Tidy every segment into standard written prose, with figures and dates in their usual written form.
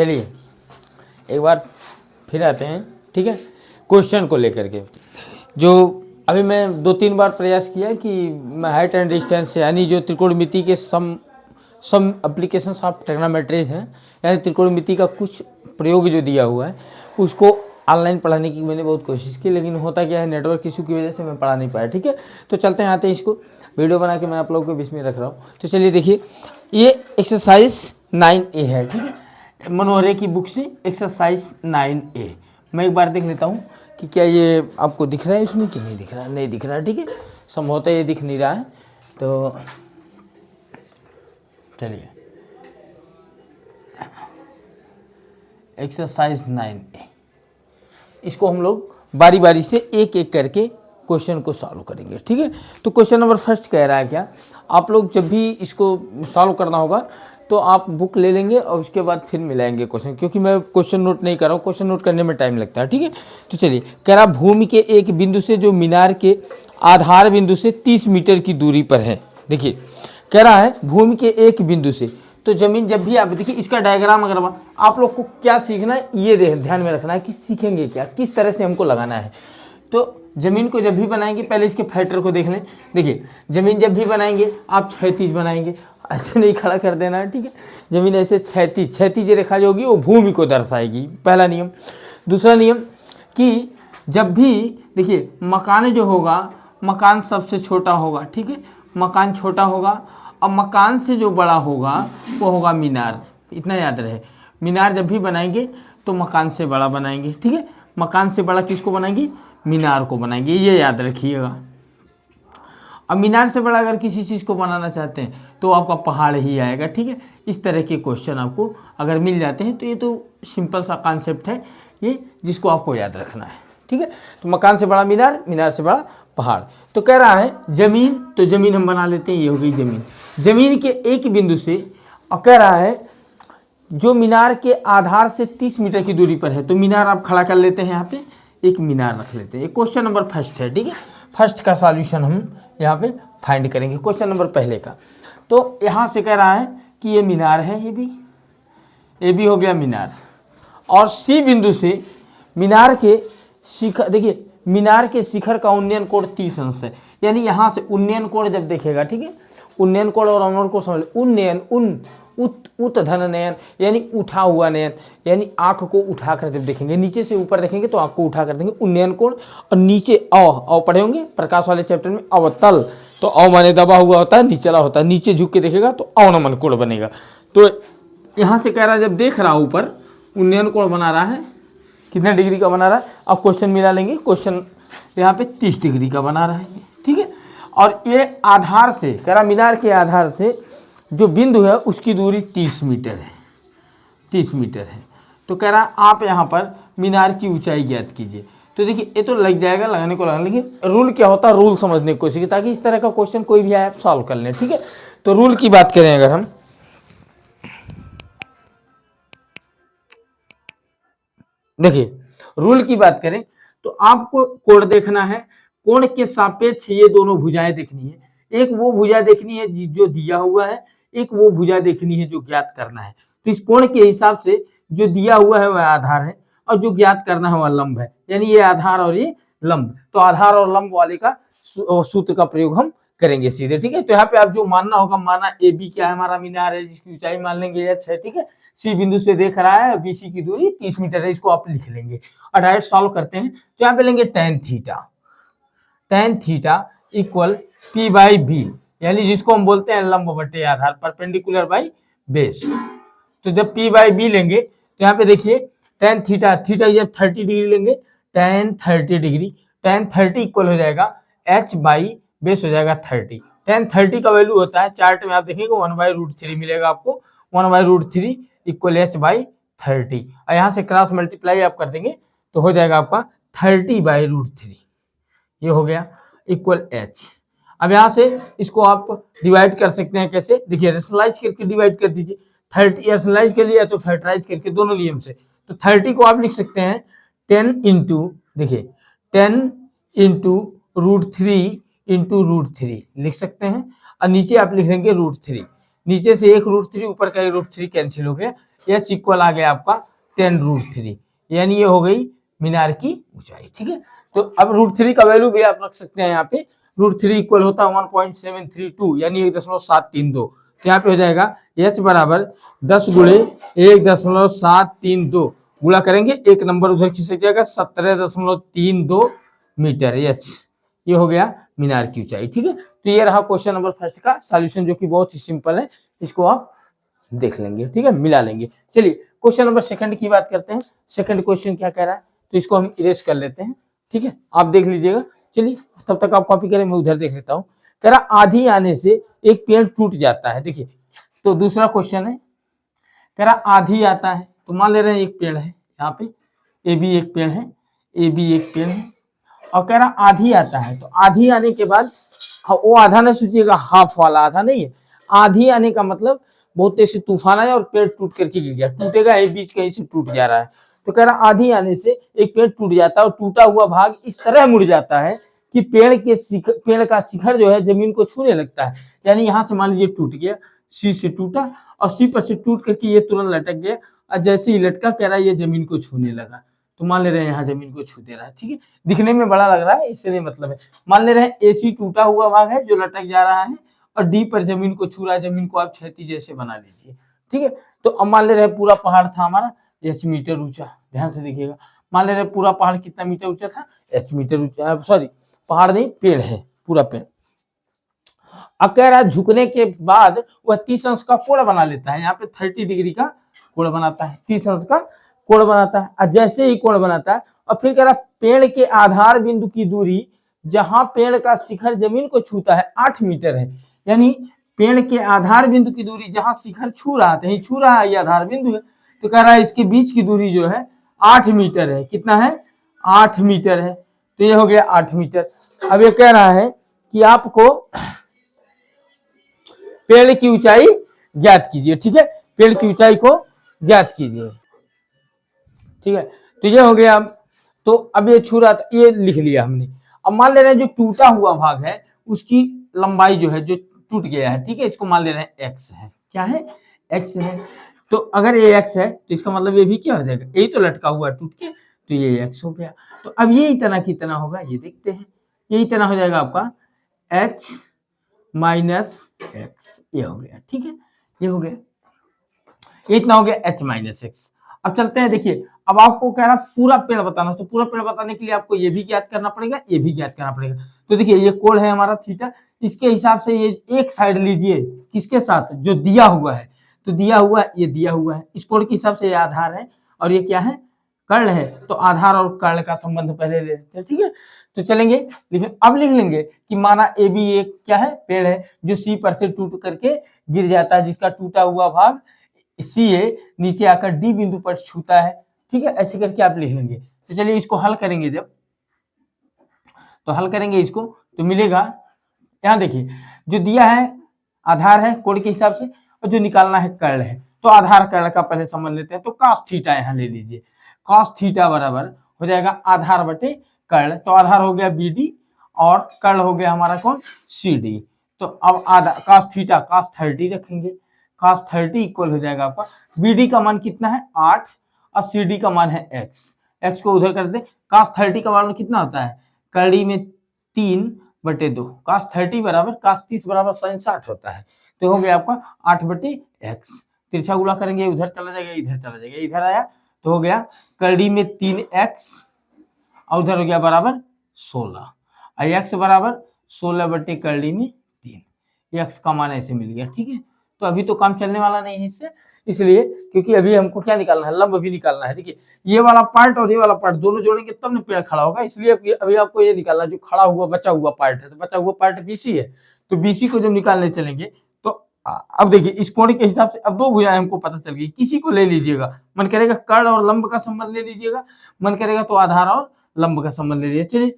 चलिए एक बार फिर आते हैं, ठीक है, क्वेश्चन को लेकर के। जो अभी मैं 2-3 बार प्रयास किया कि मैं हाइट एंड डिस्टेंस यानी जो त्रिकोणमिति के सम एप्लीकेशंस ऑफ ट्रिग्नोमेट्रीज हैं, यानी त्रिकोणमिति का कुछ प्रयोग जो दिया हुआ है उसको ऑनलाइन पढ़ाने की मैंने बहुत कोशिश की, लेकिन होता क्या है नेटवर्क इशू की वजह से मैं पढ़ा नहीं पाया। ठीक है, तो चलते हैं, आते हैं, इसको वीडियो बना के मैं आप लोगों के बीच में रख रहा हूँ। तो चलिए देखिए, ये एक्सरसाइज 9A है, ठीक है, मनोहरे की बुक से एक्सरसाइज 9A। मैं एक बार देख लेता हूँ कि क्या ये आपको दिख रहा है इसमें कि नहीं दिख रहा है। नहीं दिख रहा है, ठीक है, संभवतः ये दिख नहीं रहा है। तो चलिए, एक्सरसाइज 9A, इसको हम लोग बारी बारी से एक एक करके क्वेश्चन को सॉल्व करेंगे। ठीक है, तो क्वेश्चन नंबर फर्स्ट कह रहा है क्या, आप लोग जब भी इसको सॉल्व करना होगा तो आप बुक ले लेंगे और उसके बाद फिर मिलाएंगे क्वेश्चन, क्योंकि मैं क्वेश्चन नोट नहीं कर रहा हूँ, क्वेश्चन नोट करने में टाइम लगता है। ठीक है, तो चलिए, कह रहा भूमि के एक बिंदु से जो मीनार के आधार बिंदु से 30 मीटर की दूरी पर है। देखिए, कह रहा है भूमि के एक बिंदु से, तो जमीन जब भी आप देखिए इसका डायग्राम अगर आप लोग को क्या सीखना है ये ध्यान में रखना है कि सीखेंगे क्या, किस तरह से हमको लगाना है। तो जमीन को जब भी बनाएंगे पहले इसके फैक्टर को देख लें। देखिए, जमीन जब भी बनाएंगे आप क्षैतिज बनाएंगे, ऐसे नहीं खड़ा कर देना है। ठीक है, जमीन ऐसे क्षैतिज रेखा जो होगी वो भूमि को दर्शाएगी, पहला नियम। दूसरा नियम कि जब भी देखिए मकान जो होगा, मकान सबसे छोटा होगा। ठीक है, मकान छोटा होगा और मकान से जो बड़ा होगा वो होगा मीनार। इतना याद रहे, मीनार जब भी बनाएंगे तो मकान से बड़ा बनाएंगे। ठीक है, मकान से बड़ा किसको बनाएंगे, मीनार को बनाएंगे, ये याद रखिएगा। अब मीनार से बड़ा अगर किसी चीज़ को बनाना चाहते हैं तो आपका पहाड़ ही आएगा। ठीक है, इस तरह के क्वेश्चन आपको अगर मिल जाते हैं तो ये तो सिंपल सा कॉन्सेप्ट है ये, जिसको आपको याद रखना है। ठीक है, तो मकान से बड़ा मीनार, मीनार से बड़ा पहाड़। तो कह रहा है जमीन, तो जमीन हम बना लेते हैं, ये हो गई जमीन। जमीन के एक बिंदु से, और कह रहा है जो मीनार के आधार से 30 मीटर की दूरी पर है, तो मीनार आप खड़ा कर लेते हैं, यहाँ पे एक मीनार रख लेते हैं। क्वेश्चन नंबर फर्स्ट है। ठीक है, फर्स्ट का सॉल्यूशन हम यहाँ पे फाइंड करेंगे, क्वेश्चन नंबर पहले का। तो यहाँ से कह रहा है कि ये मीनार है, ये भी हो गया मीनार, और सी बिंदु से मीनार के शिखर, देखिए मीनार के शिखर का उन्नयन कोण 30 अंश है, यानी यहाँ से उन्नयन कोण जब देखेगा, ठीक है, उन्नयन कोण और अवनयन को समझ, उन्नयन उत धन नयन यानी उठा हुआ नयन, यानी आंख को उठाकर जब देखेंगे, नीचे से ऊपर देखेंगे तो आंख को उठा कर देंगे, उन्नयन कोण। और नीचे अव पढ़े होंगे प्रकाश वाले चैप्टर में, अवतल, तो अव माने दबा हुआ होता है, निचला होता है, नीचे झुक के देखेगा तो अवनमन कोण बनेगा। तो यहाँ से कह रहा है जब देख रहा ऊपर उन्नयन कोण बना रहा है, कितने डिग्री का बना रहा है, अब क्वेश्चन मिला लेंगे, क्वेश्चन यहाँ पे 30 डिग्री का बना रहा है। ठीक है, और ये आधार से कह रहा मीनार के आधार से जो बिंदु है उसकी दूरी 30 मीटर है, 30 मीटर है। तो कह रहा आप यहाँ पर मीनार की ऊंचाई ज्ञात कीजिए। तो देखिए ये तो लग जाएगा, लगाने को लगा, लेकिन रूल क्या होता है, रूल समझने की कोशिश कीजिए ताकि इस तरह का क्वेश्चन कोई भी आए आप सॉल्व कर लें। ठीक है, तो रूल की बात करें अगर हम, देखिए रूल की बात करें तो आपको कोण देखना है, कोण के सापेक्ष ये दोनों भुजाएं देखनी है। एक वो भुजा देखनी है जो दिया हुआ है, एक वो भुजा देखनी है जो ज्ञात करना है। तो इस कोण के हिसाब से जो दिया हुआ है वह आधार है और जो ज्ञात करना है वह लंब है, यानी ये आधार और ये लंब। तो आधार और लंब वाले का सूत्र का प्रयोग हम करेंगे सीधे। ठीक है, तो यहाँ पे आप जो मानना होगा, माना ए बी क्या है, हमारा मीनार है जिसकी ऊंचाई मान लेंगे h है। ठीक है, सी बिंदु से देख रहा है, बीसी की दूरी 30 मीटर है, इसको आप लिख लेंगे और डायरेक्ट सॉल्व करते हैं। तो यहाँ पे लेंगे tan theta equal P by B, यानी जिसको हम बोलते हैं लंब बटे आधार, परपेंडिकुलर बाई बेस। तो जब पी बाई बी लेंगे तो यहाँ पे देखिए tan थीटा, ये 30 डिग्री लेंगे, tan 30 डिग्री, tan 30 इक्वल हो जाएगा h बाई बेस हो जाएगा 30। tan 30 का वैल्यू होता है, चार्ट में आप देखेंगे 1/√3 मिलेगा आपको, 1/√3 इक्वल h बाई 30, और यहाँ से क्रॉस मल्टीप्लाई आप कर देंगे तो हो जाएगा आपका 30/√3, ये हो गया इक्वल h। अब यहाँ से इसको आप डिवाइड कर सकते हैं, कैसे, देखिए रेशनलाइज करके डिवाइड कर दीजिए, 30 रेशनलाइज कर लिया तो फैक्टराइज करके, दोनों नियम से। तो 30 को आप लिख सकते हैं 10 इंटू, देखिए 10 इंटू √3 इंटू √3 लिख सकते हैं, और नीचे आप लिख देंगे √3। नीचे से 1√3, ऊपर का 1√3 कैंसिल हो गया, h इक्वल आ गया आपका 10√3, यानी ये हो गई मीनार की ऊंचाई। ठीक है, तो अब √3 का वैल्यू भी आप रख सकते हैं यहाँ पे। √3 इक्वल होता है 1.732 यानी 1.732। तो यहाँ पे हो जाएगा h बराबर 10 गुणे 1.732 गुणा करेंगे, एक नंबर उधर खिसक जाएगा, 17.32 मीटर h, ये हो गया मीनार की ऊंचाई। ठीक है, तो ये रहा क्वेश्चन नंबर फर्स्ट का सॉल्यूशन, जो कि बहुत ही सिंपल है, इसको आप देख लेंगे। ठीक है, मिला लेंगे। चलिए क्वेश्चन नंबर सेकंड की बात करते हैं। सेकंड क्वेश्चन क्या कह रहा है, तो इसको हम इरेज कर लेते हैं। ठीक है, आप देख लीजिएगा। चलिए तब तक आप कॉपी करें, मैं उधर देख लेता हूँ। कह रहा आंधी आने से एक पेड़ टूट जाता है। देखिए, तो दूसरा क्वेश्चन है, कह रहा आंधी आता है, तो मान ले रहे हैं एक पेड़ है यहाँ पे, ए भी एक पेड़ है, ए भी एक पेड़ है, और कह रहा आंधी आता है। तो आंधी आने के बाद, वो आधा ना सोचिएगा हाफ वाला आधा नहीं है, आंधी आने का मतलब बहुत तेज से तूफान आया और पेड़ टूट करके गिर गया, टूटेगा ये बीच कहीं से टूट जा रहा है। तो कह रहा आंधी आने से एक पेड़ टूट जाता है और टूटा हुआ भाग इस तरह मुड़ जाता है कि पेड़ का शिखर जो है जमीन को छूने लगता है। यानी यहाँ से मान लीजिए टूट गया, सी से टूटा और सी पर से टूट करके ये तुरंत लटक गया, और जैसे ही लटका कह रहा है ये जमीन को छूने लगा। तो मान ले रहे हैं यहाँ जमीन को छू दे रहा है। ठीक है, दिखने में बड़ा लग रहा है, इससे नहीं मतलब है। मान ले रहे हैं एसी टूटा हुआ भाग है जो लटक जा रहा है, और डी पर जमीन को छू रहा है, जमीन को आप क्षैतिज जैसे बना लीजिए। ठीक है, तो अब मान ले रहे पूरा पहाड़ था हमारा h मीटर ऊंचा, ध्यान से देखिएगा। मान ले रहे पूरा पहाड़ कितना मीटर ऊंचा था, h मीटर ऊंचा, सॉरी पहाड़ नहीं पेड़ है, पूरा पेड़। अब कह रहा है झुकने के बाद वह 30 अंश का कोण बना लेता है, यहाँ पे 30 डिग्री का कोण बनाता है, 30 अंश का कोण बनाता है। और जैसे ही कोण बनाता है, और फिर कह रहा पेड़ के आधार बिंदु की दूरी जहां पेड़ का शिखर जमीन को छूता है 8 मीटर है। यानी पेड़ के आधार बिंदु की दूरी जहां शिखर छू रहा था, छू रहा है, ये आधार बिंदु है, तो कह रहा है इसके बीच की दूरी जो है 8 मीटर है। कितना है, 8 मीटर है। तो ये हो गया 8 मीटर। अब ये कह रहा है कि आपको पेड़ की ऊंचाई ज्ञात कीजिए। ठीक है, पेड़ की ऊंचाई को ज्ञात कीजिए। ठीक है, तो ये हो गया। तो अब ये छू रहा था, ये लिख लिया हमने। अब मान ले रहे हैं जो टूटा हुआ भाग है उसकी लंबाई जो है, जो टूट गया है, ठीक है, इसको मान ले रहे हैं x है। क्या है, x है। तो अगर ये x है तो इसका मतलब ये भी क्या हो जाएगा, यही तो लटका हुआ टूट के, तो ये x हो गया। तो अब ये इतना कितना होगा, ये देखते हैं। ये इतना हो जाएगा आपका h माइनस x, ये हो गया। ठीक है, ये हो गया, ये इतना हो गया h माइनस x। अब चलते हैं, देखिए अब आपको कह रहा पूरा पेड़ बताना, तो पूरा पेड़ बताने के लिए आपको ये भी ज्ञात करना पड़ेगा, ये भी ज्ञात करना पड़ेगा। तो देखिए ये कोण है हमारा थीटा, इसके हिसाब से ये एक साइड लीजिए, किसके साथ, जो दिया हुआ है। तो दिया हुआ, ये दिया हुआ है, इस कोण के हिसाब से ये आधार है, और ये क्या है, कर्ण है। तो आधार और कर्ण का संबंध पहले ले लेते हैं। ठीक है, तो चलेंगे, लेकिन अब लिख लेंगे कि माना ए भी एक क्या है, पेड़ है जो सी पर से टूट करके गिर जाता है, जिसका टूटा हुआ भाग सी है नीचे आकर डी बिंदु पर छूता है। ठीक है, ऐसे करके आप लिख लेंगे। तो चलिए इसको हल करेंगे, जब तो हल करेंगे इसको तो मिलेगा, यहाँ देखिए जो दिया है आधार है कोण के हिसाब से, और जो निकालना है कर्ण है। तो आधार कर्ण का पहले समझ लेते हैं। तो cos थीटा यहाँ ले लीजिए, cos थीटा बराबर हो जाएगा आधार बटे कर्ण। तो आधार हो गया बी डी और कर्ण हो गया हमारा कौन, सी डी। तो अब आधार cos थीटा cos 30 रखेंगे, cos 30 इक्वल हो जाएगा आपका बी डी का मान कितना है 8 और सी डी का मान है x, x को उधर कर दे। cos 30 का मान कितना होता है, कड़ी में 3/2, cos 30 बराबर cos 30 बराबर sin 60 होता है। तो हो गया आपका 8/x, तिरछा गुणा करेंगे, उधर चला जाएगा, इधर चला जाएगा, इधर आया तो हो गया कड़ी में 3x और उधर हो गया बराबर 16, और x बराबर 16 कड़ी में 3, x का मान ऐसे मिल गया। ठीक है, तो अभी तो काम चलने वाला नहीं है इससे, इसलिए क्योंकि अभी हमको क्या निकालना है, लंब भी निकालना है। देखिए ये वाला पार्ट और ये वाला पार्ट दोनों जोड़ेंगे तब ना पेड़ खड़ा होगा, इसलिए अभी आपको ये निकालना है जो खड़ा हुआ बचा हुआ पार्ट है। तो बचा हुआ पार्ट बीसी है, तो बीसी को जब निकालने चलेंगे तो अब देखिए इस कोण के हिसाब से अब दो भुजाएं हमको पता चल गई, किसी को ले लीजिएगा, मन करेगा कर्ण और लंब का संबंध ले लीजिएगा, मन करेगा तो आधार और लंब का संबंध ले लीजिए, चलिए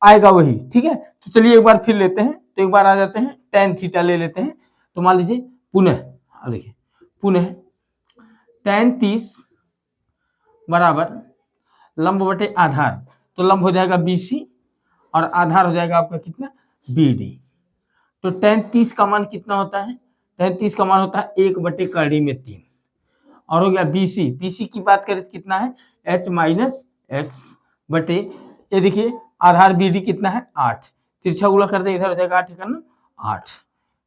आएगा वही। ठीक है, तो चलिए एक बार फिर लेते हैं, तो एक बार आ जाते हैं tan थीटा ले लेते हैं। तो मान लीजिए पुनः, देखिए पुनः tan 30 बराबर लंब बटे आधार, तो लंब हो जाएगा BC और आधार हो जाएगा आपका कितना BD। तो tan 30 का मान कितना होता है, 33 का मान होता है 1/3 और हो गया BC। BC की बात करें तो कितना है H माइनस एक्स बटे, ये देखिए आधार BD कितना है 8, तिरछा गुणा कर दे इधर हो जाएगा 8 ना 8।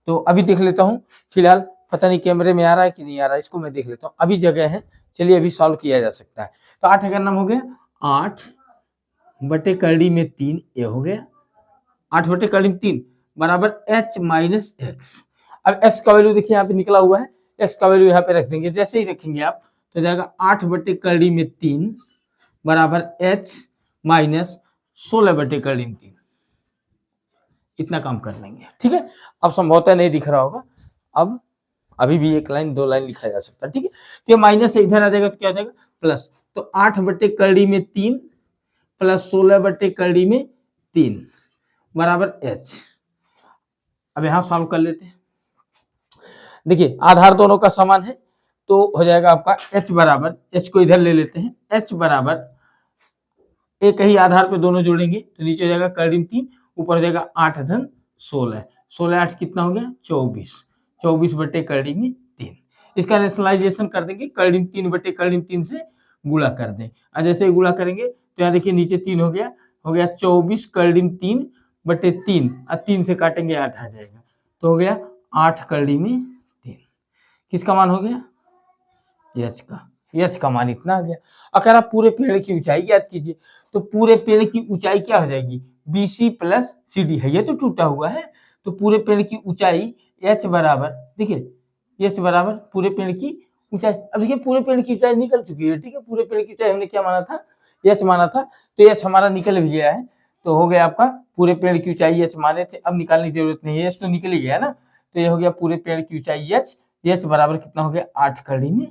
तो अभी देख लेता हूँ, फिलहाल पता नहीं कैमरे में आ रहा है कि नहीं आ रहा है, इसको मैं देख लेता हूँ, अभी जगह है, चलिए अभी सॉल्व किया जा सकता है। तो 8 का नाम हो गया 8/3 ये हो गया 8/3 बराबर H माइनस एक्स। अब x का वैल्यू देखिए यहाँ पे निकला हुआ है, x का वैल्यू यहाँ पे रख देंगे, जैसे ही रखेंगे आप तो जाएगा 8/3 बराबर H माइनस 16/3, इतना काम कर लेंगे। ठीक है, अब संभवतः नहीं दिख रहा होगा, अब अभी भी 1 लाइन 2 लाइन लिखा जा सकता है। ठीक है, तो माइनस से इधर आ जाएगा तो क्या आ जाएगा प्लस, तो 8/3 प्लस 16/3 बराबर H। अब यहां सॉल्व कर लेते हैं, देखिए आधार दोनों का समान है तो हो जाएगा आपका H बराबर, H को इधर ले लेते हैं, H बराबर एक ही आधार पे दोनों जोड़ेंगे तो नीचे हो जाएगा कर्डिम 3, ऊपर हो जाएगा 8 धन 16, 16 8 कितना हो गया 24, 24/3। इसका रेशनलाइजेशन कर देंगे, कर्डिम 3/3 से गुणा कर दें, और जैसे ही गुणा करेंगे तो यहाँ देखिए नीचे 3 हो गया 24 कर्डिम 3/3 और 3 से काटेंगे 8 आ जाएगा, तो हो गया 8 कर्डिम 3। किसका मान हो गया H का मान इतना आ गया। अगर आप पूरे पेड़ की ऊंचाई ज्ञात कीजिए तो पूरे पेड़ की ऊंचाई क्या हो जाएगी BC प्लस CD है, ये तो टूटा हुआ है, तो पूरे पेड़ की ऊंचाई H बराबर, देखिए H बराबर पूरे पेड़ की ऊंचाई। अब देखिए पूरे पेड़ की ऊंचाई निकल चुकी है। ठीक है, पूरे पेड़ की ऊंचाई हमने क्या माना था H माना था, तो H हमारा निकल भी गया है, तो हो गया आपका पूरे पेड़ की ऊंचाई H माने थे, अब निकालने की जरूरत नहीं है, H तो निकल ही गया ना, तो ये हो गया पूरे पेड़ की ऊंचाई H बराबर कितना हो गया 8 कर्डिम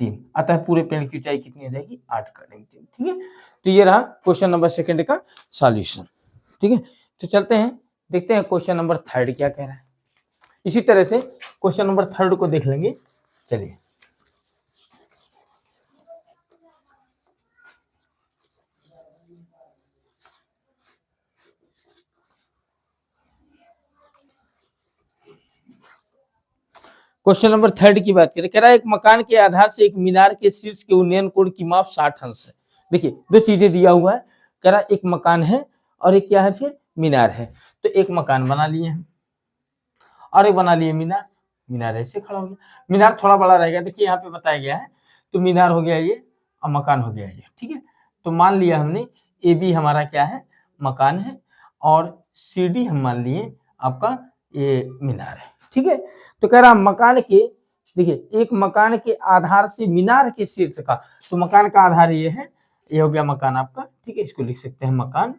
3, अतः पूरे पेड़ की ऊंचाई कितनी हो जाएगी 8 कर्डिम 3। ठीक है, तो ये रहा क्वेश्चन नंबर 2 का सॉल्यूशन। ठीक है, तो चलते हैं देखते हैं क्वेश्चन नंबर 3 क्या कह रहा है। इसी तरह से क्वेश्चन नंबर 3 को देख लेंगे, चलिए। क्वेश्चन नंबर 3 की बात करें, कह रहा है एक मकान के आधार से एक मीनार के शीर्ष के उन्नयन कोण की माप 60 अंश है। देखिए दो चीजें दिया हुआ है, कह रहा है एक मकान है और एक क्या है फिर मीनार है, तो एक मकान बना लिए हैं और एक बना लिए मीनार, मीनार ऐसे खड़ा हो गया, मीनार थोड़ा बड़ा रहेगा, देखिए यहाँ पे बताया गया है, तो मीनार हो गया ये और मकान हो गया ये। ठीक है, तो मान लिया हमने AB हमारा क्या है मकान है और CD हम मान लिए आपका ये मीनार है। ठीक है, तो कह रहा मकान के, देखिए एक मकान के आधार से मीनार के शीर्ष का, तो मकान का आधार ये है, ये हो गया मकान आपका। ठीक है, इसको लिख सकते हैं मकान,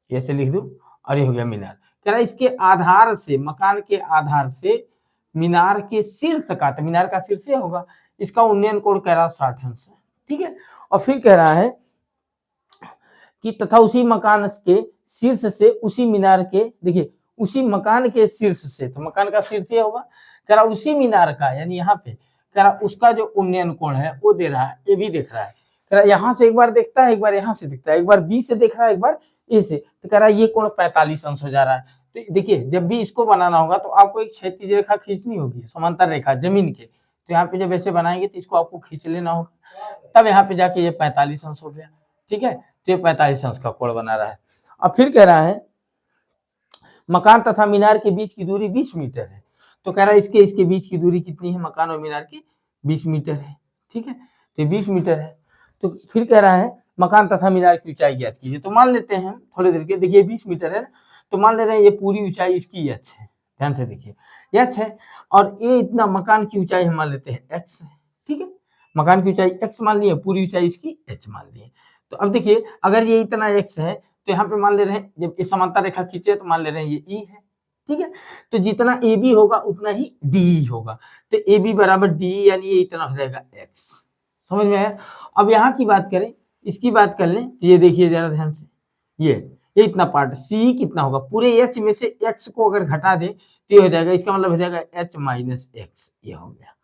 ऐसे लिख दो, और ये हो गया मीनार। कह रहा इसके आधार से, मकान के आधार से मीनार के शीर्ष का, तो मीनार का शीर्ष होगा, इसका उन्नयन कोण कह रहा 60 अंश है। ठीक है, और फिर कह रहा है कि तथा उसी मकान के शीर्ष से उसी मीनार के, देखिए उसी मकान के शीर्ष से, तो मकान का शीर्ष होगा, कह रहा उसी मीनार का, यानी यहाँ पे कह रहा उसका जो उन्नयन कोण है वो दे रहा है, ये भी देख रहा है, कह रहा यहाँ से एक बार देखता है, एक बार यहाँ से दिखता है, एक बार B से देख रहा है, एक बार A से, तो कह रहा ये कोण 45 अंश हो जा रहा है। तो देखिए जब भी इसको बनाना होगा तो आपको एक क्षैतिज रेखा खींचनी होगी, समांतर रेखा जमीन के, तो यहाँ पे जब ऐसे बनाएंगे तो इसको आपको खींच लेना होगा, तब यहाँ पे जाके ये 45 अंश हो गया। ठीक है, तो ये 45 अंश का कोण बना रहा है। अब फिर कह रहा है मकान तथा मीनार के बीच की दूरी 20 मीटर है, तो कह रहा है इसके बीच की दूरी कितनी है, मकान और मीनार की 20 मीटर है। ठीक है, तो 20 मीटर है, तो फिर कह रहा है मकान तथा मीनार की ऊंचाई ज्ञात कीजिए, तो मान लेते हैं थोड़ी देर के, देखिए 20 मीटर है ना, तो मान ले रहे हैं ये पूरी ऊंचाई इसकी H है, ध्यान से देखिए H है, और ये इतना मकान की ऊंचाई हम मान लेते हैं X है। ठीक है, मकान की ऊंचाई X मान लिए, पूरी ऊंचाई इसकी H मान लिए। तो अब देखिए अगर ये इतना X है तो यहाँ पे मान ले रहे हैं, जब ये समांतर रेखा खींचे तो मान ले रहे हैं ये E है। ठीक है, तो जितना AB होगा उतना ही DE होगा, तो AB बराबर DE, यानी ये इतना हो जाएगा X। समझ में आया? अब यहाँ की बात करें, इसकी बात कर लें, तो ये देखिए जरा ध्यान से, ये इतना पार्ट C कितना होगा, पूरे H में से X को अगर घटा दे तो ये हो जाएगा, इसका मतलब हो जाएगा H माइनस X, ये हो गया।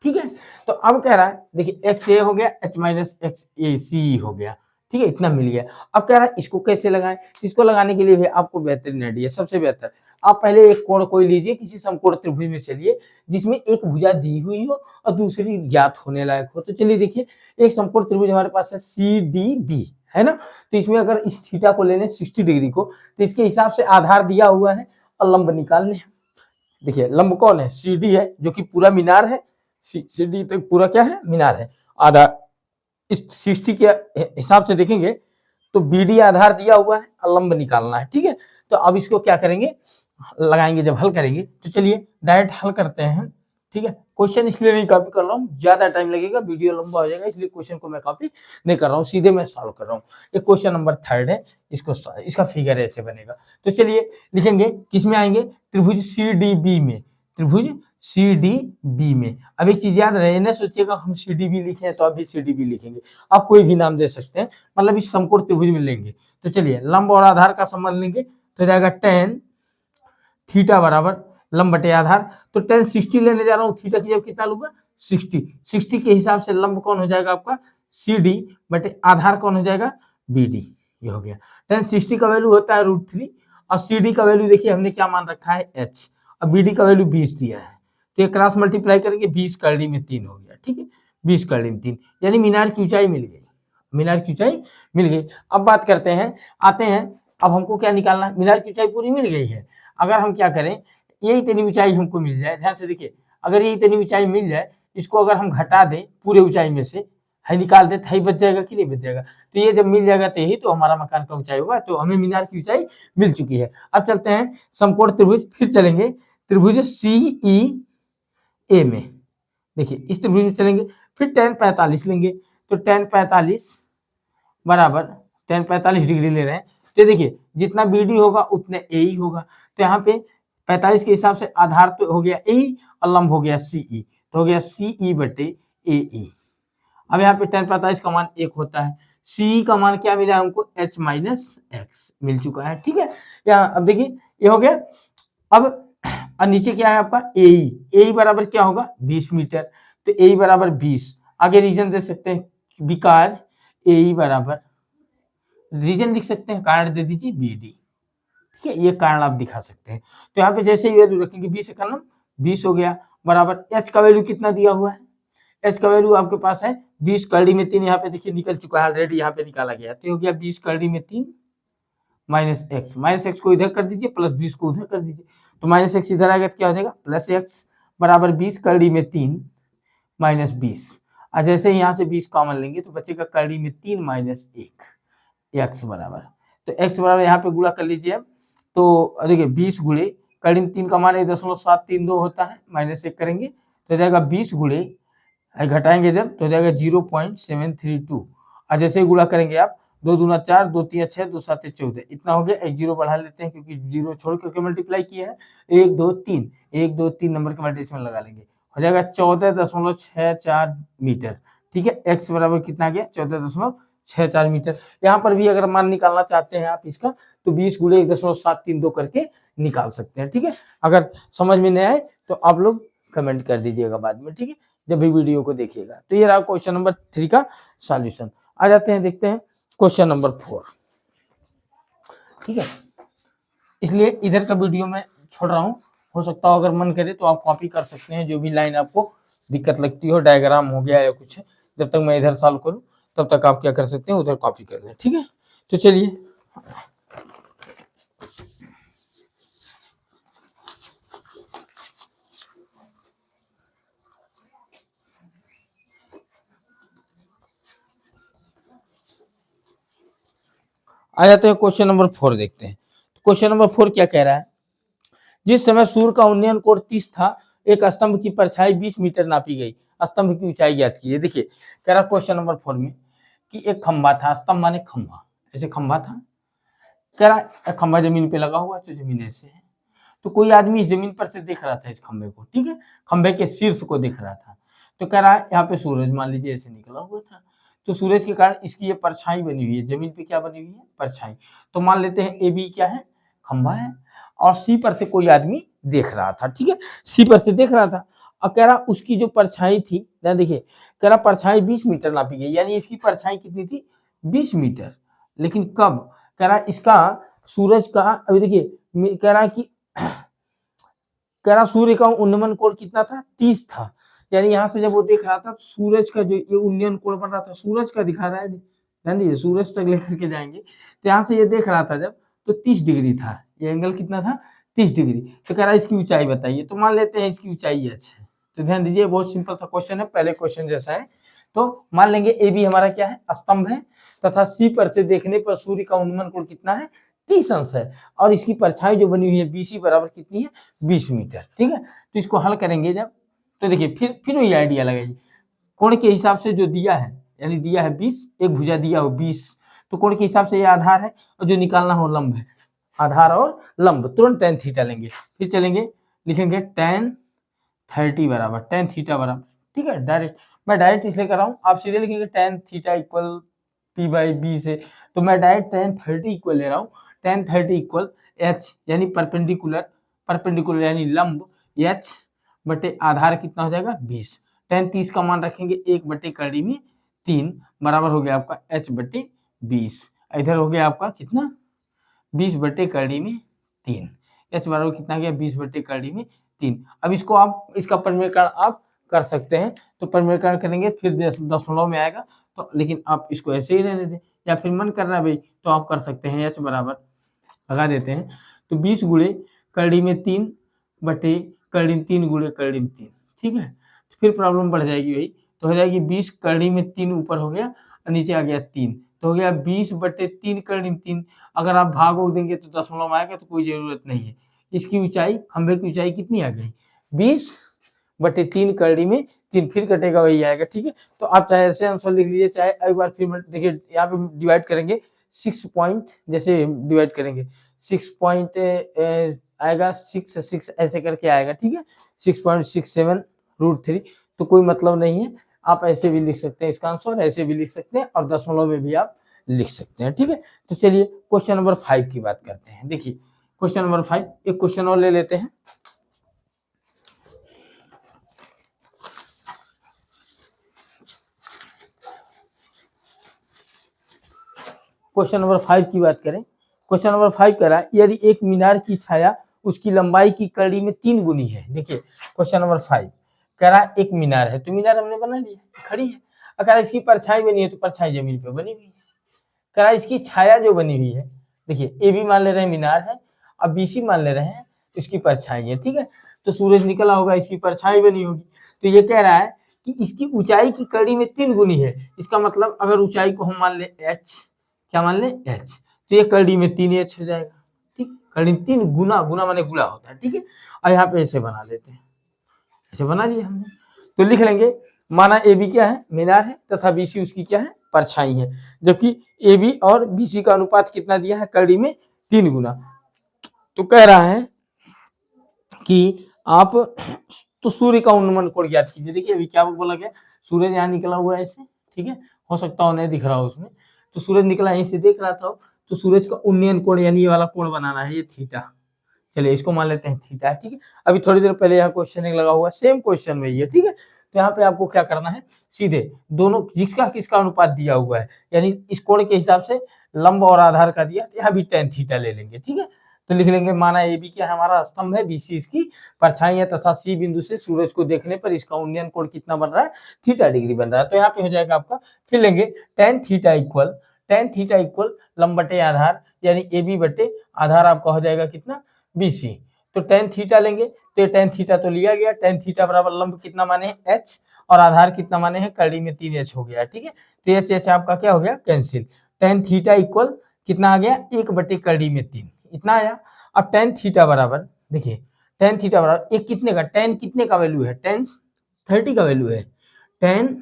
ठीक है, तो अब कह रहा है देखिए X ये हो गया, H माइनस X ये C हो गया। ठीक है, इतना मिल गया। अब कह रहा है इसको कैसे लगाएं, इसको लगाने के लिए भी आपको बेहतरीन आइडिया, सबसे बेहतर आप पहले एक कोण कोई लीजिए, किसी समकोण त्रिभुज में चलिए जिसमें एक भुजा दी हुई हो और दूसरी ज्ञात होने लायक हो। तो चलिए देखिए, एक समकोण त्रिभुज हमारे पास है CDB, है ना। तो इसमें अगर इस थीटा को ले लें 60 डिग्री को, तो इसके हिसाब से आधार दिया हुआ है और लंब निकालने हैं। देखिए लंब कौन है, CD है, जो कि पूरा मीनार है। CD तो पूरा क्या है, मीनार है। आधार इस 60 के हिसाब से देखेंगे तो BD आधार दिया हुआ है और लंब निकालना है, ठीक है। तो अब इसको क्या करेंगे, लगाएंगे जब हल करेंगे। तो चलिए डायरेक्ट हल करते हैं, ठीक है। क्वेश्चन इसलिए नहीं कॉपी कर रहा हूँ, ज्यादा टाइम लगेगा, वीडियो लंबा हो जाएगा, इसलिए क्वेश्चन को मैं कॉपी नहीं कर रहा हूँ, सीधे मैं सॉल्व कर रहा हूँ। ये क्वेश्चन नंबर 3 है, इसका फिगर ऐसे बनेगा। तो चलिए लिखेंगे, किसमें आएंगे, त्रिभुज CDB में, त्रिभुज CDB में। अब एक चीज याद रहे, ना सोचिएगा हम CDB लिखे हैं तो आप भी CDB लिखेंगे, आप कोई भी नाम दे सकते हैं, मतलब इस समकोण त्रिभुज में लेंगे। तो चलिए लंब और आधार का संबंध लेंगे, तो जाएगा tan थीटा बराबर लंब बटे आधार। तो tan 60 लेने जा रहा हूँ, थीटा की जब कितना लूंगा 60 के हिसाब से लंब कौन हो जाएगा आपका CD बटे आधार कौन हो जाएगा BD। ये हो गया। tan 60 का वैल्यू होता है √3 और CD का वैल्यू देखिए हमने क्या मान रखा है h, और BD का वैल्यू 20 दिया है। तो ये क्रॉस मल्टीप्लाई करेंगे, 20 कड़ी में 3 हो गया, ठीक है, 20 कड़ी में 3, यानी मीनार की ऊंचाई मिल गई, मीनार की ऊंचाई मिल गई। अब बात करते हैं, आते हैं, अब हमको क्या निकालना है, मीनार की ऊंचाई पूरी मिल गई है। अगर हम क्या करें, ये इतनी ऊंचाई हमको मिल जाए, ध्यान से देखिए, अगर ये इतनी ऊंचाई मिल जाए, इसको अगर हम घटा दें पूरे ऊंचाई में से, है निकाल दे, है बच जाएगा कि नहीं बच जाएगा। तो ये जब मिल जाएगा तो यही तो हमारा मकान का ऊंचाई होगा। तो हमें मीनार की ऊंचाई मिल चुकी है। अब चलते हैं समकोण त्रिभुज, फिर चलेंगे त्रिभुज CEA में। देखिए इस त्रिभुज में चलेंगे, फिर tan 45 लेंगे। तो tan 45 बराबर, tan 45 डिग्री ले रहे हैं, तो देखिए जितना BD होगा उतने AE होगा। तो यहाँ पे 45 के हिसाब से आधार तो हो गया AE और लंब हो गया CE, तो हो गया CE बटे AE। अब यहाँ पे tan 45 का मान 1 होता है, CE का मान क्या मिला हमको, H माइनस x मिल चुका है, ठीक है। यहाँ अब देखिए ये हो गया। अब नीचे क्या है आपका AE बराबर क्या होगा 20 मीटर। तो AE बराबर 20, आगे रीजन दे सकते हैं, बिकॉज AE बराबर, रीजन लिख सकते हैं, कारण दे दीजिए BD, ठीक है, ये कारण आप दिखा सकते हैं। तो यहाँ पे जैसे ही वैल्यू रखेंगे 20 का नाम 20 हो गया, बराबर H का वैल्यू कितना दिया हुआ है, H का वैल्यू आपके पास है 20 कड़ी में 3, यहाँ पे देखिए निकल चुका है ऑलरेडी, यहाँ पे निकाला गया। तो हो गया 20 कड़ी में 3 माइनस x को इधर कर दीजिए, प्लस 20 को उधर कर दीजिए। तो माइनस x इधर आएगा तो क्या हो जाएगा प्लस x, बराबर 20 कड़ी में 3 माइनस 20। और जैसे यहाँ से 20 कॉमन लेंगे तो बचेगा कड़ी में 3 माइनस 1, x बराबर, तो x बराबर यहाँ पे गुणा कर लीजिए। अब तो देखिए 20 गुणे कड़ी में 3 का मान 1.732 होता है, माइनस 1 करेंगे तो जाएगा 20 गुणे, घटाएंगे जब तो हो जाएगा 0.732। और जैसे ही गुणा करेंगे आप, 2 दूना 4, 2 3 6, 2 7 14, इतना हो गया। एक जीरो बढ़ा लेते हैं क्योंकि जीरो छोड़ करके मल्टीप्लाई किया है। 1 2 3, 1 2 3 नंबर के मल्टीप्लाई लगा लेंगे, हो जाएगा 14.64 मीटर, ठीक है। x बराबर कितना गया 14.64 मीटर। यहाँ पर भी अगर मान निकालना चाहते हैं आप इसका, तो 20 गुणे 1.732 करके निकाल सकते हैं, ठीक है। अगर समझ में नहीं आए तो आप लोग कमेंट कर दीजिएगा बाद में, ठीक है, जब भी वीडियो को देखिएगा। तो ये रहा क्वेश्चन नंबर 3 का सॉल्यूशन। आ जाते हैं, देखते हैं क्वेश्चन नंबर 4, ठीक है। इसलिए इधर का वीडियो मैं छोड़ रहा हूँ, हो सकता हो अगर मन करे तो आप कॉपी कर सकते हैं, जो भी लाइन आपको दिक्कत लगती हो, डायग्राम हो गया या कुछ, जब तक मैं इधर सॉल्व करूँ तब तक आप क्या कर सकते हैं, उधर कॉपी कर लें, ठीक है। तो चलिए आ जाते हैं क्वेश्चन नंबर 4, देखते हैं। क्वेश्चन नंबर 4 क्या कह रहा है, जिस समय सूर्य का उन्नयन कोण 30 था, एक स्तंभ की परछाई 20 मीटर नापी गई, स्तंभ की ऊंचाई ज्ञात कीजिए। देखिए कह रहा क्वेश्चन नंबर 4 में कि एक खंभा था, स्तंभ माने खंभा, ऐसे खंभा था, कह रहा खंभा जमीन पे लगा हुआ है, तो जमीन ऐसे है, तो कोई आदमी इस जमीन पर से देख रहा था इस खंभे को, ठीक है, खंभे के शीर्ष को देख रहा था। तो कह रहा है यहाँ पे सूरज मान लीजिए ऐसे निकला हुआ था, तो सूरज के कारण इसकी ये परछाई बनी हुई है, जमीन पे क्या बनी हुई है, परछाई। तो मान लेते हैं ए बी क्या है, खंभा है, और सी पर से कोई आदमी देख रहा था, ठीक है, सी पर से देख रहा था। और कह रहा उसकी जो परछाई थी, देखिए कह रहा परछाई 20 मीटर नापी गई, यानी इसकी परछाई कितनी थी 20 मीटर। लेकिन कब, कह रहा इसका सूरज का, अभी देखिए कह रहा कि कह रहा सूर्य का उन्नयन कोण कितना था, 30 था। यानी यहाँ से जब वो देख रहा था सूरज का जो ये उन्नयन कोण बन रहा था, सूरज का दिखा रहा है, ध्यान दीजिए, सूरज तक लेकर के जाएंगे तो यहाँ से ये देख रहा था जब, तो 30 डिग्री था, ये एंगल कितना था, 30 डिग्री। तो कह रहा है इसकी ऊंचाई बताइए, तो मान लेते हैं इसकी ऊंचाई h है। तो ध्यान दीजिए बहुत सिंपल सा क्वेश्चन है, पहले क्वेश्चन जैसा है। तो मान लेंगे ए बी हमारा क्या है, स्तंभ है, तथा सी पर से देखने पर सूर्य का उन्नयन कोण कितना है, 30 अंश है, और इसकी परछाई जो बनी हुई है बीसी बराबर कितनी है, 20 मीटर। ठीक है, तो इसको हल करेंगे जब, तो देखिए फिर वही आइडिया लगाइए, कोण के हिसाब से जो दिया है, यानी दिया है 20, एक भुजा दिया हो 20, तो कोण के हिसाब से ये आधार है, और जो निकालना हो लंब है, आधार और लंब, तुरंत tan थीटा लेंगे। फिर चलेंगे लिखेंगे tan 30 बराबर tan थीटा बराबर, ठीक है, डायरेक्ट मैं डायरेक्ट इसलिए कर रहा हूँ, आप सीधे लिखेंगे tan थीटा इक्वल p/b से, तो मैं डायरेक्ट tan 30 इक्वल ले रहा हूँ, tan 30 इक्वल h यानी परपेंडिकुलर यानी लंब h बटे आधार कितना हो जाएगा 20, tan 30 का मान रखेंगे 1/3 बराबर हो गया आपका h बटे 20, इधर हो गया आपका कितना 20/3, h बराबर कितना गया 20/3। अब इसको आप इसका परिमेयकरण आप कर सकते हैं, तो परिमेयकरण करेंगे फिर दशमलव में आएगा, तो लेकिन आप इसको ऐसे ही रहने दें, या फिर मन कर रहा है भाई तो आप कर सकते हैं, h बराबर लगा देते हैं, तो 20 गुणे करड़ी में 3 बटे करड़ी में 3 गुणे करड़ी में 3, ठीक है, तो फिर प्रॉब्लम बढ़ जाएगी वही, तो हो जाएगी 20 करड़ी में 3 ऊपर हो गया और नीचे आ गया 3, तो हो गया 20/3 करड़ी में 3। अगर आप भाग हो देंगे तो दशमलव आएगा, तो कोई जरूरत नहीं है। इसकी ऊंचाई, खंभे की ऊंचाई कितनी आ गई 20/3 करड़ी में 3, फिर कटेगा वही आएगा, ठीक है। तो आप चाहे ऐसे आंसर लिख लीजिए, चाहे एक बार फिर देखिए यहाँ पे डिवाइड करेंगे 6 पॉइंट, जैसे डिवाइड करेंगे 6 पॉइंट आएगा 6 ऐसे करके आएगा, ठीक है, 6.67√3, तो कोई मतलब नहीं है, आप ऐसे भी लिख सकते हैं इसका आंसर, ऐसे भी लिख सकते हैं, और दशमलव में भी आप लिख सकते हैं, ठीक है। तो चलिए क्वेश्चन नंबर 5 की बात करते हैं। देखिए क्वेश्चन नंबर 5, एक क्वेश्चन और ले लेते हैं। क्वेश्चन नंबर 5 की बात करें, क्वेश्चन नंबर 5 कह रहा है यदि एक मीनार की छाया उसकी लंबाई की कड़ी में 3 गुनी है। देखिए क्वेश्चन नंबर 5 कह रहा है एक मीनार है, तो मीनार हमने बना लिया, खड़ी है, अगर इसकी परछाई बनी है तो परछाई जमीन पे बनी हुई है। कह रहा है इसकी छाया जो बनी हुई है, देखिए ए बी मान ले रहे हैं मीनार है, अब बी सी मान ले रहे हैं इसकी परछाई है, ठीक है, तो सूरज निकला होगा, इसकी परछाई बनी होगी, तो ये कह रहा है कि इसकी ऊंचाई की कड़ी में 3 गुनी है। इसका मतलब अगर ऊंचाई को हम मान ले h, क्या मान ले h, तो ये कड़ी में 3h हो जाएगा, ठीक, कड़ी में 3 गुना, गुना माने गुणा होता है, ठीक है। और यहाँ पे ऐसे बना देते हैं, ऐसे बना दिया हमने, तो लिख लेंगे माना ए बी क्या है, मीनार है, तथा बी सी उसकी क्या है, परछाई है, जबकि ए बी और बी सी का अनुपात कितना दिया है, कड़ी में 3 गुना। तो कह रहा है कि आप तो सूर्य का उन्नयन कोण ज्ञात कीजिए। देखिए अभी क्या बोला गया, सूरज यहाँ निकला हुआ है ऐसे, ठीक है, हो सकता हो नहीं दिख रहा हो उसमें, तो सूरज निकला यहीं से देख रहा था, तो सूरज का उन्नयन कोण यानी ये वाला कोण बनाना है, ये थीटा, चलिए इसको मान लेते हैं थीटा, ठीक है। अभी थोड़ी देर पहले यहाँ क्वेश्चन एक लगा हुआ, सेम क्वेश्चन में ये, ठीक है, तो यहाँ पे आपको क्या करना है, सीधे दोनों जिसका किसका अनुपात दिया हुआ है, यानी इस कोण के हिसाब से लंब और आधार का दिया, यहाँ भी tan थीटा ले लेंगे, ठीक है। तो लिख लेंगे माना ए बी क्या है, हमारा स्तंभ है, बी सी इसकी परछाई है, तथा सी बिंदु से सूरज को देखने पर इसका उन्नयन कोण कितना बन रहा है, थीटा डिग्री बन रहा है। तो यहाँ पे हो जाएगा आपका, फिर लेंगे tan थीटा इक्वल लंब बटे आधार, यानी ए बी बटे आधार आपका हो जाएगा कितना, बी सी, तो tan थीटा लेंगे, तो tan थीटा तो लिया गया, tan थीटा बराबर लंब कितना माने है h, और आधार कितना माने हैं, कड़ी में 3h हो गया, ठीक है, तो h आपका क्या हो गया, कैंसिल, tan थीटा इक्वल कितना आ गया, 1/3 इतना आया। अब tan थीटा बराबर, देखिए tan थीटा बराबर एक कितने का, tan कितने का वैल्यू है, tan 30 का वैल्यू है, tan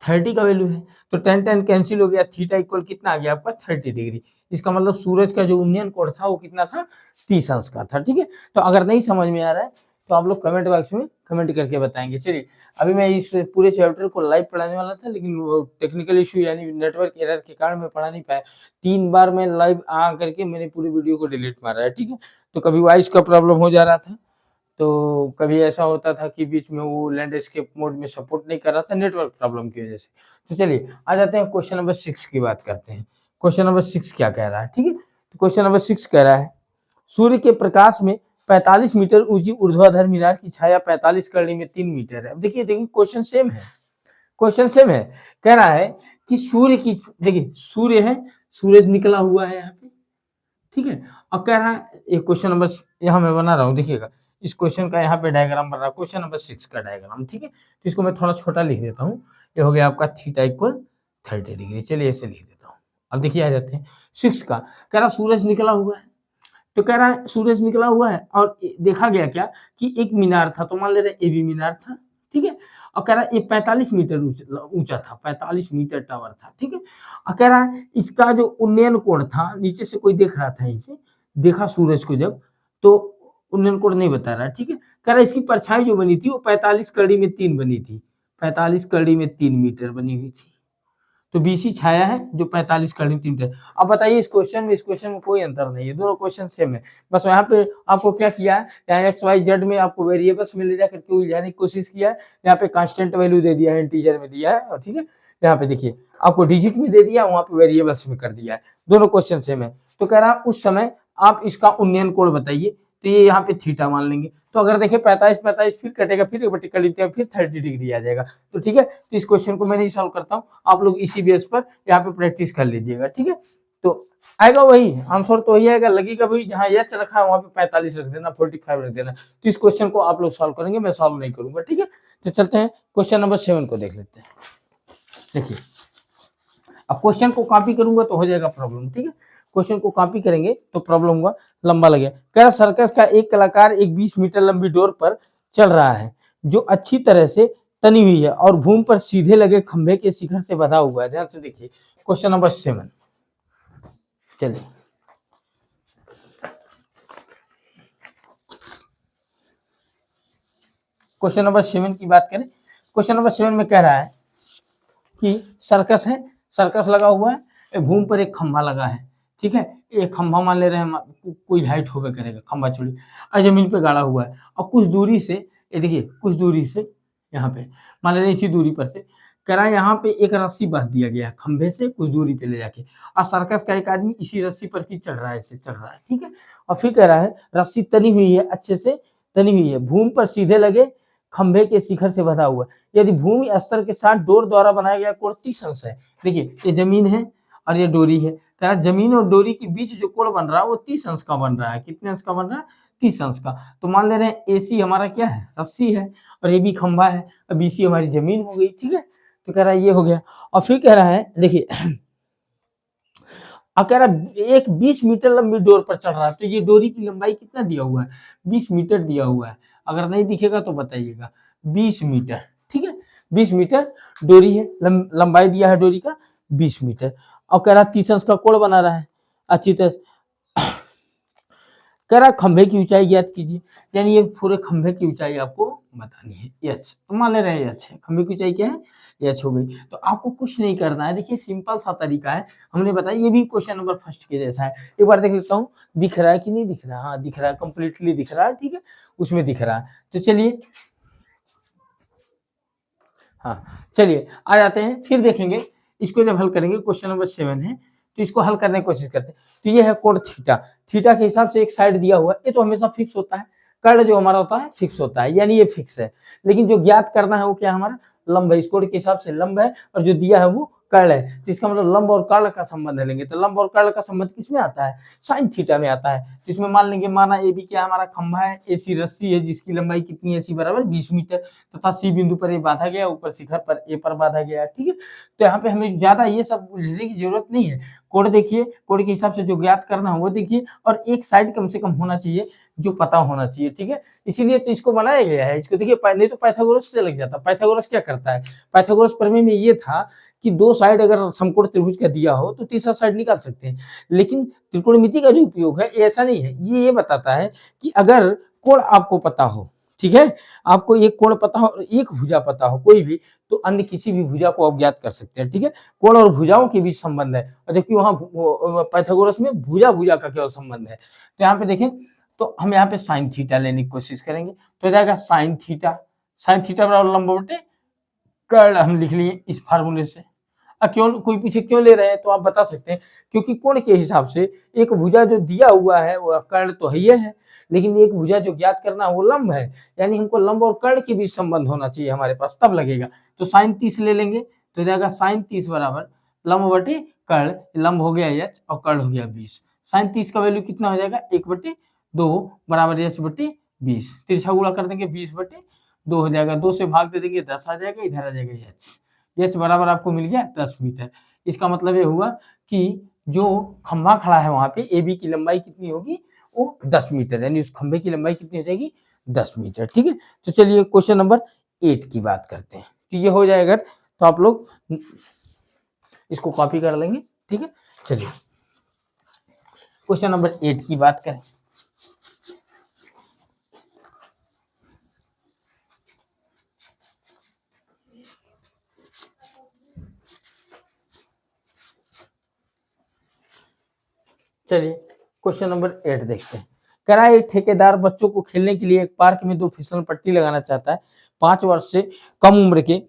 30 का वैल्यू है, तो tan कैंसिल हो गया, थीटा इक्वल कितना आ गया आपका 30 डिग्री। इसका मतलब सूरज का जो उन्नयन कोण था वो कितना था, 30 अंश का था, ठीक है। तो अगर नहीं समझ में आ रहा है तो आप लोग कमेंट बॉक्स में कमेंट करके बताएंगे। चलिए अभी मैं इस पूरे चैप्टर को लाइव पढ़ाने वाला था, लेकिन टेक्निकल इशू यानी नेटवर्क एरर के कारण मैं पढ़ा नहीं पाया, 3 बार मैं लाइव आ करके मैंने पूरी वीडियो को डिलीट मारा है, ठीक है। तो कभी वॉइस का प्रॉब्लम हो जा रहा था, तो कभी ऐसा होता था कि बीच में वो लैंडस्केप मोड में सपोर्ट नहीं कर रहा था नेटवर्क प्रॉब्लम की वजह से। तो चलिए आ जाते हैं क्वेश्चन नंबर 6 की बात करते हैं। क्वेश्चन नंबर 6 क्या कह रहा है, ठीक है, तो क्वेश्चन नंबर 6 कह रहा है सूर्य के प्रकाश में 45 मीटर ऊंची ऊर्ध्वाधर मीनार की छाया 45 करनी में 3 मीटर है। अब देखिए क्वेश्चन सेम है, क्वेश्चन सेम है। कह रहा है कि सूर्य की, देखिए सूर्य है, सूरज निकला हुआ है यहाँ पे, ठीक है। और कह रहा है, एक क्वेश्चन नंबर यहाँ मैं बना रहा हूँ, देखिएगा इस क्वेश्चन का यहाँ पे डायग्राम बन रहा है, क्वेश्चन नंबर 6 का डायग्राम, ठीक है। तो इसको मैं थोड़ा छोटा लिख देता हूँ। ये हो गया आपका थीटा इक्वल 30 डिग्री। चलिए ऐसे लिख देता हूँ। अब देखिए आ जाते हैं 6 का। कह रहा सूरज निकला हुआ है, तो कह रहा है सूरज निकला हुआ है और देखा गया क्या कि एक मीनार था, तो मान ले रहे ए बी मीनार था, ठीक है। और कह रहा है ये 45 मीटर ऊंचा था, 45 मीटर टावर था, ठीक है। और कह रहा है इसका जो उन्नयन कोण था, नीचे से कोई देख रहा था, इसे देखा सूरज को जब, तो उन्नयन कोण नहीं बता रहा, ठीक है। कह रहा है इसकी परछाई जो बनी थी वो 45 कड़ी में 3 बनी थी, 45 कड़ी में 3 मीटर बनी हुई थी। तो बीसी छाया है जो 45 करनी 3 मीटर। अब बताइए इस क्वेश्चन में कोई अंतर नहीं है, दोनों क्वेश्चन सेम है। बस यहाँ पे आपको क्या किया है, यहाँ एक्स वाई जेड में आपको वेरिएबल्स में ले जाकर के उलझाने की कोशिश किया है। यहाँ पे कांस्टेंट वैल्यू दे दिया है, इंटीजर में दिया है, और ठीक है यहाँ पे देखिए आपको डिजिट में दे दिया, वहां पे वेरिएबल्स में कर दिया है। दोनों क्वेश्चन सेम है। तो कह रहा उस समय आप इसका उन्नयन कोण बताइए, तो ये यहाँ पे थीटा मान लेंगे। तो अगर देखिए 45 फिर कटेगा, फिर वर्टिकल फिर 30 डिग्री आ जाएगा। तो ठीक है, तो इस क्वेश्चन को मैं नहीं सॉल्व करता हूँ, आप लोग इसी बेस पर यहाँ पे प्रैक्टिस कर लीजिएगा, ठीक है। तो आएगा वही आंसर, तो वही आएगा, लगेगा भाई जहाँ एच रखा है वहाँ पे 45 रख देना, 45 रख देना। तो इस क्वेश्चन को आप लोग सॉल्व करेंगे, मैं सॉल्व नहीं करूंगा, ठीक है। तो चलते हैं क्वेश्चन नंबर 7 को देख लेते हैं। देखिए अब क्वेश्चन को कॉपी करूंगा तो हो जाएगा प्रॉब्लम, ठीक है। क्वेश्चन को कॉपी करेंगे तो प्रॉब्लम हुआ, लंबा लगे। कह रहा सर्कस का एक कलाकार एक 20 मीटर लंबी डोर पर चल रहा है जो अच्छी तरह से तनी हुई है और भूमि पर सीधे लगे खंभे के शिखर से बंधा हुआ है। ध्यान से देखिए क्वेश्चन नंबर 7। चलिए क्वेश्चन नंबर 7 की बात करें। क्वेश्चन नंबर 7 में कह रहा है कि सर्कस है, सर्कस लगा हुआ है, भूमि पर एक खंभा लगा है, ठीक है। एक खंभा मान ले रहे हैं, कोई हाइट होगा करेगा, खंभा चोरी और जमीन पे गाड़ा हुआ है, और कुछ दूरी से, ये देखिए कुछ दूरी से यहाँ पे मान ले रहे हैं, इसी दूरी पर से कह रहा है यहाँ पे एक रस्सी बांध दिया गया है खंभे से कुछ दूरी पे ले जाके, और सर्कस का एक आदमी इसी रस्सी पर ही चढ़ रहा है, ऐसे चढ़ रहा है, ठीक है। और फिर कह रहा है रस्सी तनी हुई है, अच्छे से तनी हुई है, भूमि पर सीधे लगे खंभे के शिखर से बंधा हुआ, यदि भूमि स्तर के साथ डोर द्वारा बनाया गया कोण 30 अंश है। देखिए ये जमीन है और ये डोरी है, कह जमीन और डोरी के बीच जो कोण बन रहा है वो 30 अंश का बन रहा है। कितने अंश का बन रहा है? 30 अंश का। तो मान ले रहे हैं एसी हमारा क्या है, रस्सी है, और ये भी खंभा है, अब बीसी हमारी जमीन हो गई, ठीक है। तो कह रहा है ये हो गया, और फिर कह रहा है देखिए अब कह रहा एक 20 मीटर लंबी डोर पर चढ़ रहा है, तो ये डोरी की लंबाई कितना दिया हुआ है, 20 मीटर दिया हुआ है। अगर नहीं दिखेगा तो बताइएगा, 20 मीटर, ठीक है। 20 मीटर डोरी है, लंबाई दिया है डोरी का 20 मीटर, और कह रहा 30 अंश का कोण बना रहा है अच्छी तरह। कह रहा खंभे की ऊंचाई ज्ञात कीजिए, यानी ये पूरे खंभे की ऊंचाई आपको बतानी है, एच। तो मान ले रहे हैं एच है, खंभे की ऊंचाई क्या है, एच हो गई। तो आपको कुछ नहीं करना है, देखिए सिंपल सा तरीका है, हमने बताया, ये भी क्वेश्चन नंबर 1 के जैसा है। एक बार देख लेता हूँ दिख रहा है कि नहीं दिख रहा है, हाँ दिख रहा है, कंप्लीटली दिख रहा है, ठीक है, उसमें दिख रहा है। तो चलिए हाँ चलिए आ जाते हैं, फिर देखेंगे इसको जब हल करेंगे। क्वेश्चन नंबर 7 है, तो इसको हल करने की कोशिश करते हैं। तो ये है कोण थीटा, थीटा के हिसाब से एक साइड दिया हुआ है, ये तो हमेशा फिक्स होता है, कर्ण जो हमारा होता है फिक्स होता है, यानी ये फिक्स है। लेकिन जो ज्ञात करना है वो क्या हमारा लंब है, इस कोण के हिसाब से लंब है, और जो दिया है वो कर्ण है। तो इसका मतलब लंब और कर्ण का संबंध लेंगे, तो लंब और कर्ण का संबंध किसमें आता है, साइन थीटा में आता है। जिसमें मान लेंगे, माना ए बी क्या हमारा खंभा है, एसी रस्सी है जिसकी लंबाई कितनी है, सी बराबर 20 मीटर, तथा सी बिंदु पर ये बांधा गया, ऊपर शिखर पर ए पर बांधा गया, ठीक है। तो यहाँ पे हमें ज्यादा ये सब उलझने की जरूरत नहीं है। कोण देखिए, कोण के हिसाब से जो ज्ञात करना है वो देखिए, और एक साइड कम से कम होना चाहिए जो पता होना चाहिए, ठीक है। इसीलिए तो इसको बनाया गया है। इसको देखिए, नहीं तो पाइथागोरस से लग जाता। पाइथागोरस क्या करता है, पाइथागोरस प्रमेय में ये था कि दो साइड अगर समकोण त्रिभुज का दिया हो तो तीसरा साइड निकाल सकते हैं। लेकिन त्रिकोणमिति का जो उपयोग है ऐसा नहीं है, ये बताता है कि अगर कोण आपको पता हो, ठीक है, आपको एक कोण पता हो और एक भुजा पता हो कोई भी, तो अन्य किसी भी भुजा को आप ज्ञात कर सकते हैं, ठीक है। कोण और भुजाओं के बीच संबंध है, और देखिए वहां पाइथागोरस में भुजा भुजा का केवल संबंध है। तो यहाँ पे देखें, तो हम यहाँ पे साइन थीटा लेने की कोशिश करेंगे, तो जाएगा साइन थीटा, साइन थीटा बराबर लंब बटे कर्ण, हम लिख लिए इस फार्मूले से। क्यों, कोई पूछे क्यों ले रहे हैं तो आप बता सकते हैं क्योंकि कोण के हिसाब से एक भुजा जो दिया हुआ है वो कर्ण तो है, लेकिन एक भुजा जो ज्ञात करना वो लंब है, यानी हमको लंब और कर्ण के बीच संबंध होना चाहिए हमारे पास, तब लगेगा। तो साइन 30 ले लेंगे तो जाएगा साइन 30 बराबर लंब बटे कर्ण, लंब हो गया h और कर्ण हो गया 20। साइन 30 का वैल्यू कितना हो जाएगा 1/2 बराबर h/20। तिरछा गुणा कर देंगे 20/2 हो जाएगा, 2 से भाग दे देंगे 10 आ जाएगा, इधर आ जाएगा h बराबर आपको मिल गया 10 मीटर। इसका मतलब ये हुआ कि जो खंभा खड़ा है वहां पे AB की लंबाई कितनी होगी वो 10 मीटर, यानी उस खंभे की लंबाई कितनी हो जाएगी 10 मीटर। ठीक है, तो चलिए क्वेश्चन नंबर 8 की बात करते हैं। तो ये हो जाएगा तो आप लोग इसको कॉपी कर लेंगे। ठीक है, चलिए क्वेश्चन नंबर 8 की बात करें। चलिए क्वेश्चन नंबर 8 देखते हैं। कह रहा है एक ठेकेदार बच्चों को खेलने के लिए एक पार्क में 2 फिसल पट्टी लगाना चाहता है। 5 वर्ष से कम उम्र के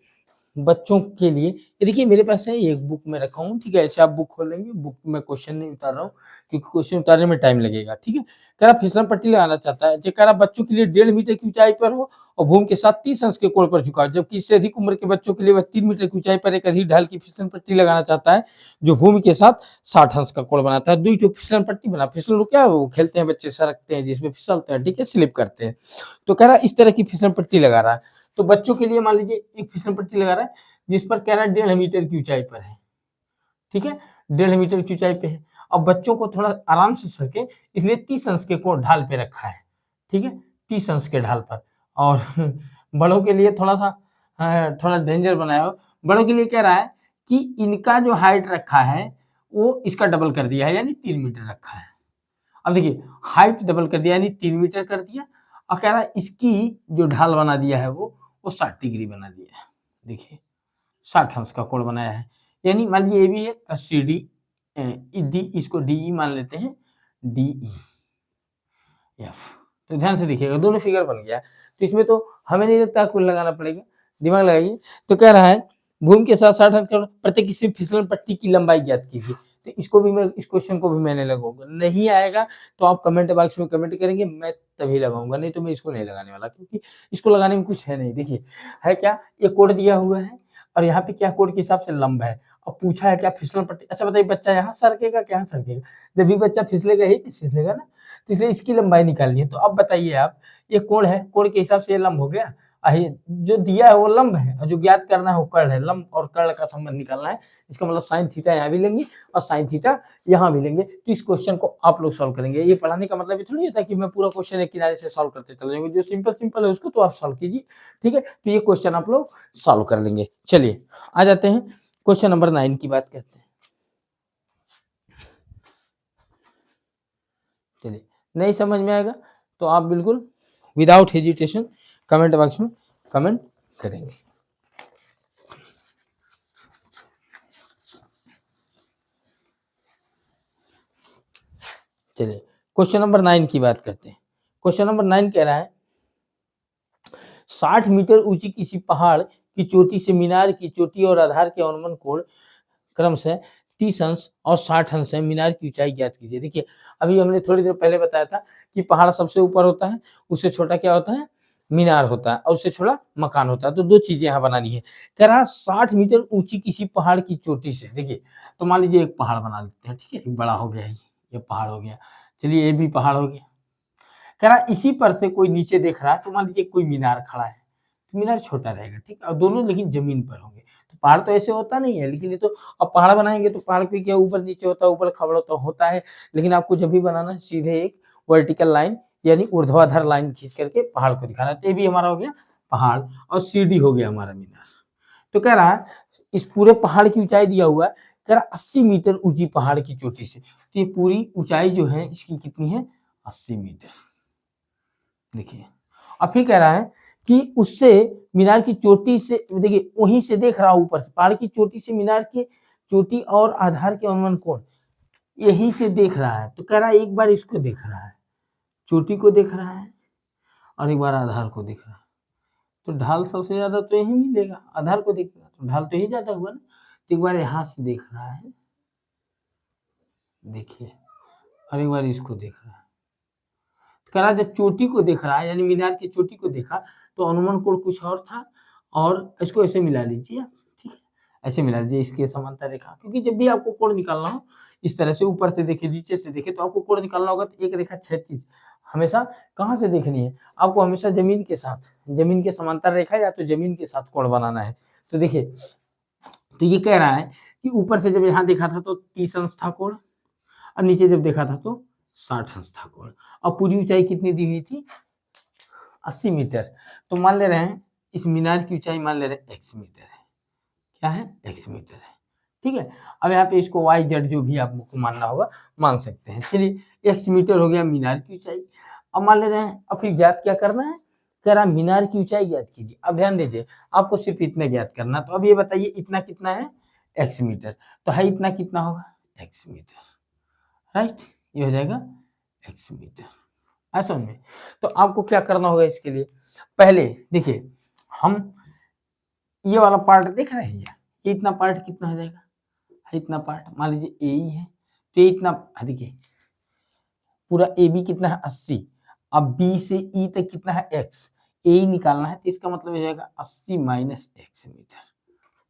बच्चों के लिए। ये देखिए मेरे पास है, एक बुक में रखा हूँ। ठीक है, ऐसे आप बुक खोलेंगे, बुक में क्वेश्चन नहीं उतार रहा हूँ क्योंकि क्वेश्चन उतारने में टाइम लगेगा। ठीक है, कह रहा फिसल पट्टी लगाना चाहता है, कह रहा बच्चों के लिए 1.5 मीटर की ऊंचाई पर हो और भूमि के साथ 30 अंश के कोण पर झुका, जबकि इससे अधिक उम्र के बच्चों के लिए वह 3 मीटर की ऊंचाई पर एक अधिक ढाल की फिसल पट्टी लगाना चाहता है जो भूमि के साथ 60 अंश का कोण बनाता है। दुई जो फिसल पट्टी बना, फिसल क्या वो खेलते हैं बच्चे, सरकते हैं जिसमें फिसलते हैं, ठीक है, स्लिप करते हैं। तो कह रहा इस तरह की फिसल पट्टी लगा रहा है। तो बच्चों के लिए मान लीजिए एक फिसल पट्टी लगा रहा है जिस पर कह रहा है 1.5 मीटर की ऊंचाई पर है। ठीक है, 1.5 मीटर की ऊंचाई पे है। अब बच्चों को थोड़ा आराम से सके इसलिए 30 अंश के कोण ढाल पे रखा है। ठीक है, 30 अंश के ढाल पर। और बड़ों के लिए थोड़ा सा थोड़ा डेंजर बनाया हो। बड़ों के लिए कह रहा है कि इनका जो हाइट रखा है वो इसका डबल कर दिया है, यानी 3 मीटर रखा है। अब देखिए हाइट डबल कर दिया यानी 3 मीटर कर दिया, और कह रहा है इसकी जो ढाल बना दिया है वो 60 डिग्री बना दिया है। देखिए 60 अंश का कोण बनाया है, यानी मान लीजिए ये भी है CD डी, इसको DE मान लेते हैं, DEF। तो ध्यान से देखिएगा दोनों फिगर बन गया। तो इसमें तो हमें नहीं लगता कुल लगाना पड़ेगा, दिमाग लगाइए। तो कह रहा है भूमि के साथ 60 अंश का प्रत्येक किसी फिसलन पट्टी की लंबाई ज्ञात कीजिए। तो इसको भी मैं, इस क्वेश्चन को भी मैंने लगाऊंगा। नहीं आएगा तो आप कमेंट बॉक्स में कमेंट करेंगे, मैं तभी लगाऊंगा, नहीं तो मैं इसको नहीं लगाने वाला, क्योंकि इसको लगाने में कुछ है नहीं। देखिए है क्या, ये कोड दिया हुआ है और यहाँ पे क्या कोड के हिसाब से लंब है, और पूछा है क्या फिसलन पट्टी। अच्छा बताइए बच्चा यहाँ सरकेगा क्या, यहाँ सरकेगा, जब भी बच्चा फिसलेगा ही फिसलेगा ना, तो इसलिए इसकी लंबाई निकालनी है। तो अब बताइए आप, ये कोण है, कोण के हिसाब से ये लंब हो गया, जो दिया है वो लंब है और जो ज्ञात करना है वो कर्ण है। लंब और कर्ण का संबंध निकालना है, इसका मतलब साइन थीटा यहाँ भी लेंगे और साइन थीटा यहाँ भी लेंगे। तो इस क्वेश्चन को आप लोग सॉल्व करेंगे। ये पढ़ाने का मतलब ये थोड़ी होता है कि मैं पूरा क्वेश्चन एक किनारे से सॉल्व करते चले जाऊंगे, जो सिंपल सिंपल है उसको तो आप सॉल्व कीजिए। ठीक है, तो ये क्वेश्चन आप लोग सॉल्व कर लेंगे। चलिए आ जाते हैं क्वेश्चन नंबर 9 की बात करते हैं। चलिए नहीं समझ में आएगा तो आप बिल्कुल विदाउट हेजिटेशन कमेंट बॉक्स में कमेंट करेंगे। चलिए क्वेश्चन नंबर 9 की बात करते हैं। क्वेश्चन नंबर 9 कह रहा है 60 मीटर ऊंची किसी पहाड़ की चोटी से मीनार की चोटी और आधार के अनुमान कोण क्रमशः 30 अंश और 60 अंश है, मीनार की ऊंचाई ज्ञात कीजिए। देखिए अभी हमने थोड़ी देर पहले बताया था कि पहाड़ सबसे ऊपर होता है, उससे छोटा क्या होता है, मीनार होता है, और उससे छोटा मकान होता है। तो दो चीजें यहाँ बनानी है। कह रहा 60 मीटर ऊंची किसी पहाड़ की चोटी से। देखिए तो मान लीजिए एक पहाड़ बना लेते हैं, ठीक है, एक बड़ा हो गया, ये पहाड़ हो गया। चलिए ये भी पहाड़ हो गया। कह रहा इसी पर से कोई नीचे देख रहा है, तो मान लीजिए कोई मीनार खड़ा है, तो मीनार छोटा रहेगा, ठीक है, और दोनों लेकिन जमीन पर होंगे। तो पहाड़ तो ऐसे होता नहीं है, लेकिन ये तो अब पहाड़ बनाएंगे तो पहाड़ को क्या ऊपर नीचे होता है, ऊपर खबड़ तो होता है, लेकिन आपको जब भी बनाना है सीधे एक वर्टिकल लाइन यानी ऊर्ध्वाधर लाइन खींच करके पहाड़ को दिखाना है। तो ये भी हमारा हो गया पहाड़ और CD हो गया हमारा मीनार। तो कह रहा है इस पूरे पहाड़ की ऊंचाई दिया हुआ है, कह रहा 80 मीटर ऊंची पहाड़ की चोटी से। तो ये पूरी ऊंचाई जो है इसकी कितनी है, 80 मीटर। देखिए अब फिर कह रहा है कि उससे मीनार की चोटी से, देखिए वहीं से देख रहा ऊपर से, पहाड़ की चोटी से मीनार की चोटी और आधार के अनुमान कोण यहीं से देख रहा है। तो कह रहा है एक बार इसको देख रहा है, चोटी को देख रहा है, और एक बार आधार को देख रहा है। तो ढाल सबसे ज्यादा तो यही मिलेगा, आधार को देखेगा तो ढाल तो यही ज्यादा हुआ ना। तो एक बार यहाँ से देख रहा है, देखिए, और एक बार इसको देख रहा है। कह रहा जब चोटी को देख रहा है, यानी मीनार की चोटी को देखा, तो अनुमान कोण कुछ और था, और इसको ऐसे मिला लीजिए, ठीक है, ऐसे मिला लीजिए इसके समांतर रेखा, क्योंकि जब भी आपको कोण निकालना हो, इस तरह से ऊपर से देखे, नीचे से देखे, तो आपको कोण निकालना होगा, तो एक रेखा क्षैतिज हमेशा कहाँ से देखनी है, आपको हमेशा जमीन के साथ, जमीन के समांतर रेखा या तो जमीन के साथ कोण बनाना है। तो देखिए, तो ये कह रहा है कि ऊपर से जब यहाँ देखा था तो 30 अंश था कोण, और नीचे जब देखा था तो 60 अंश था कोण, और पूरी ऊंचाई कितनी दी हुई थी, 80 मीटर। तो मान ले रहे हैं इस मीनार की ऊंचाई मान ले रहे हैं x मीटर है, क्या है, x मीटर है, ठीक है। अब यहाँ पे इसको y z जो भी आपको मानना होगा मान सकते हैं। चलिए x मीटर हो गया मीनार की ऊंचाई। अब मान ले रहे हैं, अब फिर ज्ञात क्या करना है, कह रहा मीनार की ऊंचाई ज्ञात कीजिए। अब ध्यान दीजिए, आपको सिर्फ इतना ज्ञात करना, तो अब ये बताइए इतना कितना है, x मीटर, तो है इतना कितना होगा, x मीटर, राइट, ये हो जाएगा x मीटर, ऐसा में। तो आपको क्या करना होगा इसके लिए, पहले देखिए, हम ये वाला पार्ट देख रहे हैं, ये इतना पार्ट कितना हो जाएगा, इतना पार्ट मान लीजिए ए ही है, तो ये इतना, देखिए पूरा ए बी कितना है 80, अब बी से ई तक कितना है x, ए ही निकालना है, तो इसका मतलब हो जाएगा 80 माइनस x मीटर,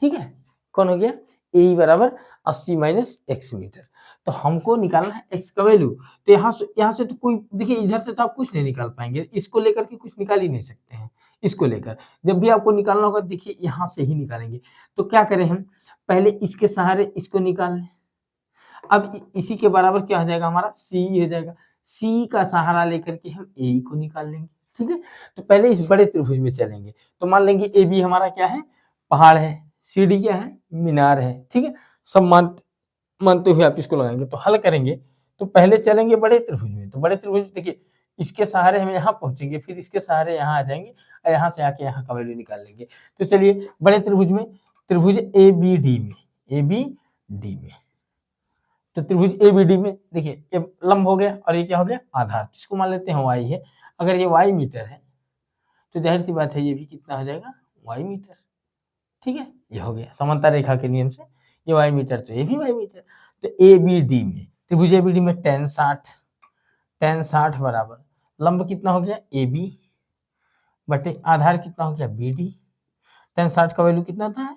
ठीक है, कौन हो गया, ए बराबर 80 माइनस x मीटर। तो हमको निकालना है x का वैल्यू, तो यहाँ से तो कोई, देखिए इधर से तो आप कुछ नहीं निकाल पाएंगे, इसको लेकर के कुछ निकाल ही नहीं सकते हैं, इसको लेकर जब भी आपको निकालना होगा, देखिए यहाँ से ही निकालेंगे। तो क्या करें हम, पहले इसके सहारे इसको निकाल लें, अब इसी के बराबर क्या हो जाएगा हमारा, c हो जाएगा, c का सहारा लेकर के हम a को निकाल लेंगे, ठीक है। तो पहले इस बड़े त्रिभुज में चलेंगे, तो मान लेंगे ए बी हमारा क्या है, पहाड़ है, सी डी क्या है, मीनार है, ठीक है, सब मानते हुए आप इसको लगाएंगे। तो हल करेंगे, तो पहले चलेंगे बड़े त्रिभुज में, तो बड़े त्रिभुज देखिए, इसके सहारे हम यहाँ पहुंचेंगे, फिर इसके सहारे यहाँ आ जाएंगे, और यहाँ से आके यहाँ का वैल्यू निकाल लेंगे। तो चलिए बड़े त्रिभुज में, त्रिभुज ए बी डी में, ए बी डी में, तो त्रिभुज ए बी डी में देखिए, ये लंब हो गया और ये क्या हो गया, आधार, जिसको मान लेते हैं y है। अगर ये y मीटर है, तो जाहिर सी बात है ये भी कितना हो जाएगा, y मीटर, ठीक है, ये हो गया समांतर रेखा के नियम से, ये y मीटर तो ये भी y मीटर। तो ए बी डी में, त्रिभुज ए बी डी में tan 60 बराबर लंब कितना हो गया, ए बी बटे आधार कितना हो गया, बी डी। tan 60 का वैल्यू कितना था,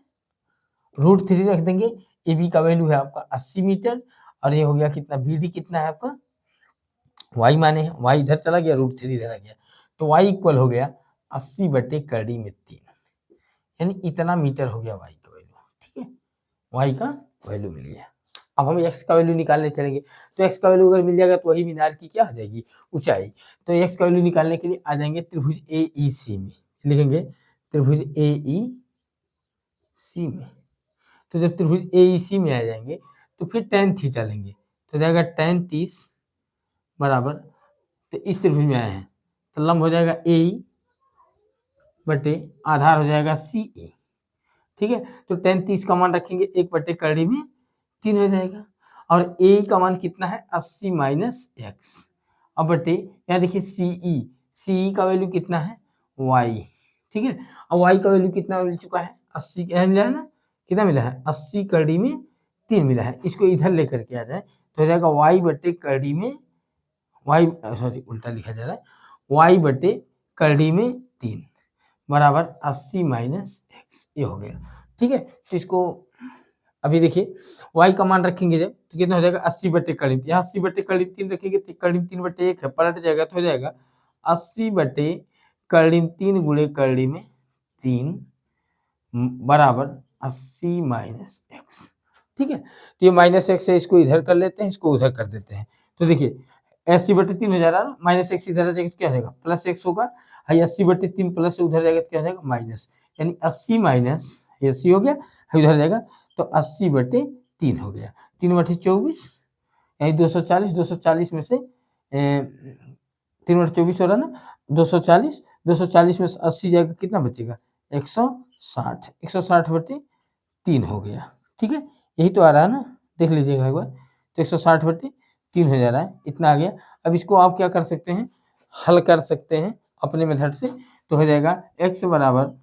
√3 रख देंगे, ए बी का वैल्यू है आपका 80 मीटर, और ये हो गया कितना, बी डी कितना है आपका, y माने है, y इधर चला गया, √3 इधर आ गया, तो y इक्वल हो गया 80 बटे कड़ी में 3, यानी इतना मीटर हो गया y का वैल्यू, ठीक है, y का वैल्यू मिल गया। अब हम x का वैल्यू निकालने चलेंगे, तो x का वैल्यू अगर मिल जाएगा तो वही मीनार की क्या हो जाएगी, ऊंचाई। तो x का वैल्यू निकालने के लिए आ जाएंगे त्रिभुज ए ई सी में, लिखेंगे त्रिभुज ए ई सी में। तो जब त्रिभुज ए ई सी में आ जाएंगे, तो फिर tan थीटा लेंगे, तो जाएगा tan 30 बराबर, तो इस त्रिभुज में आए हैं, तो लंब हो जाएगा ए बटे आधार हो जाएगा सी ए, ठीक है। तो tan 30 का मान रखेंगे 1 बटे कड़ी में 3 हो जाएगा, और ए का मान कितना है, 80 माइनस एक्स, अब बटे यहाँ देखिए सी का वैल्यू कितना है, y, ठीक है। अब y का वैल्यू कितना मिल चुका है, 80 मिला है ना, कितना मिला है, 80 कड़ी में 3 मिला है, इसको इधर लेकर के आ जाए, तो हो जाएगा y बटे कड़ी में, सॉरी उल्टा लिखा जा रहा है, y बटे कड़ी में 3 बराबर 80 माइनस एक्स, ये हो गया, ठीक है। तो इसको अभी देखिए y का मान रखेंगे जब, तो कितना हो जाएगा, 80 बटे कड़ी, यहाँ 80 बटे कड़ी 3 रखेंगे, तो कड़ी 3 बटे 1 है, पलट जाएगा, तो हो जाएगा 80 बटे कड़ी 3 गुणे कड़ी में 3 बराबर 80 माइनस एक्स, ठीक है। तो ये माइनस एक्स है, इसको इधर कर लेते हैं, इसको उधर कर देते हैं, तो देखिए 80 बटे 3 हो जा रहा है, माइनस एक्स इधर आ जाएगा, तो क्या हो जाएगा, प्लस एक्स होगा, 80 बटे 3 प्लस से उधर जाएगा, तो क्या हो जाएगा, माइनस, यानी 80 माइनस 80 हो गया, उधर जाएगा, तो 80 बटे 3 हो गया, 3 बटे 24 यानी 240 में से 3 बटे 24 हो रहा ना, 240 में से 80 जाएगा, कितना बचेगा, 160 बटे 3 हो गया, ठीक है, यही तो आ रहा है ना, देख लीजिएगा एक बार, तो 160 बटे 3 हो जा रहा है, इतना आ गया। अब इसको आप क्या कर सकते हैं, हल कर सकते हैं अपने मेथड से, तो हो जाएगा x बराबर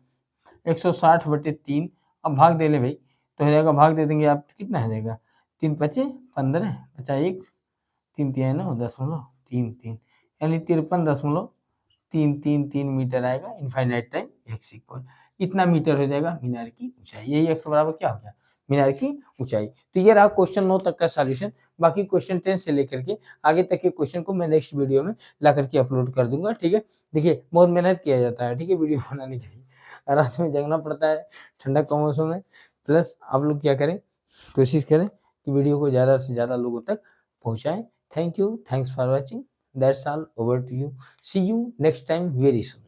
160 बटे 3, अब भाग दे ले भाई, तो हो जाएगा, भाग दे देंगे आप, कितना हो जाएगा, 3 पचे 15, बचा 1, 3 तिहाई 9, 10.33, यानी 53.333 मीटर आएगा इनफाइनाइट टाइम एक्स इक्वल। इतना मीटर हो जाएगा मीनार की ऊंचाई। यही एक्स बराबर क्या हो गया, मीनार की ऊंचाई। तो ये रहा क्वेश्चन 9 तक का सॉल्यूशन। बाकी क्वेश्चन 10 से लेकर के आगे तक के क्वेश्चन को मैं नेक्स्ट वीडियो में ला करके अपलोड कर दूंगा, ठीक है। देखिए बहुत मेहनत किया जाता है, ठीक है, वीडियो बनाने के लिए, रात में जगना पड़ता है ठंडक का मौसम है। प्लस आप लोग क्या करें, कोशिश करें कि वीडियो को ज़्यादा से ज़्यादा लोगों तक पहुँचाएं। Thank you, thanks for watching, that's all, over to you, see you next time very soon.